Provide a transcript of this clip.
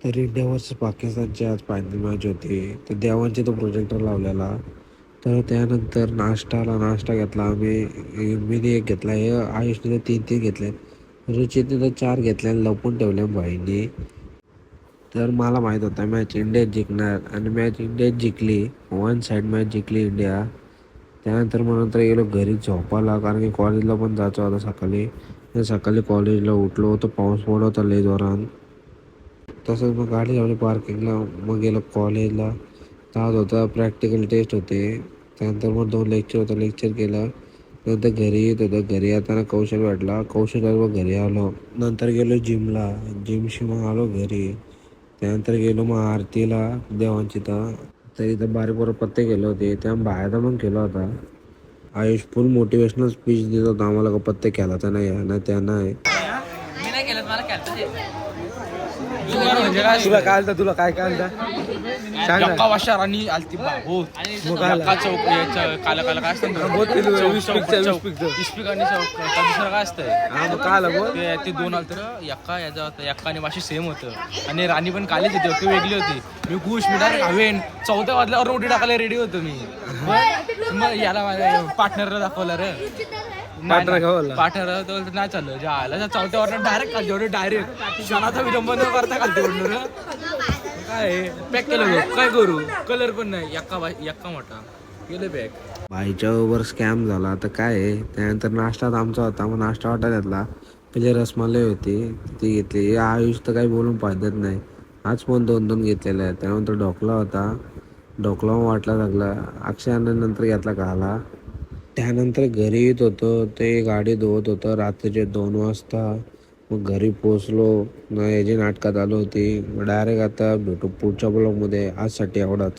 तर India versus पाकिस्तानची आज फायनल मॅच होती. तर देवांचे तो प्रोजेक्टर लावलेला. तर त्यानंतर नाश्ता घेतला आम्ही. मीने एक घेतला, हे आयुषने तीन तीन घेतले, रुचितने तर चार घेतले आणि लपून ठेवले भाईने. तर मला माहीत होता मॅच इंडिया जिंकणार आणि मॅच इंडिया जिंकली. वन साईड मॅच जिंकली इंडिया. त्यानंतर मग नंतर गेलो घरी झोपायला, कारण की कॉलेजला पण जायचं होतं सकाळी. सकाळी कॉलेजला उठलो होतो, पाऊस पडत होता लय जोरात. तसंच मग गाडी लावली पार्किंगला. मग गेलो कॉलेजला. आज होता प्रॅक्टिकल टेस्ट होते. त्यानंतर मग 2 लेक्चर होतं, लेक्चर केलं. नंतर घरी येत होतं. घरी येताना कौशल भेटला, कौशलबरोबर घरी आलो. नंतर गेलो जिमला, जिमशी मग आलो घरी. त्यानंतर गेलो मग आरतीला देवांची. तर इथं बारीक बरोबर पत्ते केले होते, त्या बाहेर पण केला होता. आयुष फुल मोटिवेशनल स्पीच देत होता आम्हाला, का पत्ते केला तर नाही ना त्या नाही. मी नाही केलं, मला तुला काय आलता, तुला काय काय आलता सांग ना. यक्का वाशा राणी आलती हो. यक्का चौक काला काला काय असतं इस्पिक आणि चौक दुसरं काय असतंय. ते दोन आलत यक्का याचा होता. यक्का आणि वाशी सेम होतं आणि राणी पण कालीच होती, ती वेगळी होती. मी खुश, मी डायरेक्ट हवेन चौथ्या वाजल्यावर रोटी टाकायला रेडी होतो मी. मग याला माझ्या पार्टनरला दाखवलं रे. पार्टनर नाही चाललं जे आला चौथ्या वर डायरेक्ट खालते, डायरेक्ट क्षणाचा विलंब न करता खालते ओढणार. काय पॅक केलं, काय करू, कलर पण नाही. यक्का मोठा गेलं पॅक. भाईच्या बरोबर स्कॅम झाला. तर काय आहे, त्यानंतर नाश्ता आमचा होता. मग नाश्ता वाटा घेतला. पहिले रसमलाई होती ती घेतली. आयुष तर काही बोलून फायद्यात नाही, आज पण 2-2 घेतलेले आहेत. त्यानंतर ढोकला होता, ढोकला वाटला लागला. अक्षयानं नंतर घेतला खाला. त्यानंतर घरी येत होतो, ते गाडी धुवत होतं रात्रीचे 2 वाजता. मग घरी पोचलो ना, याची नाटकात आलो होती. डायरेक्ट आता भेटू पुढच्या ब्लॉगमध्ये. आजसाठी एवढाच.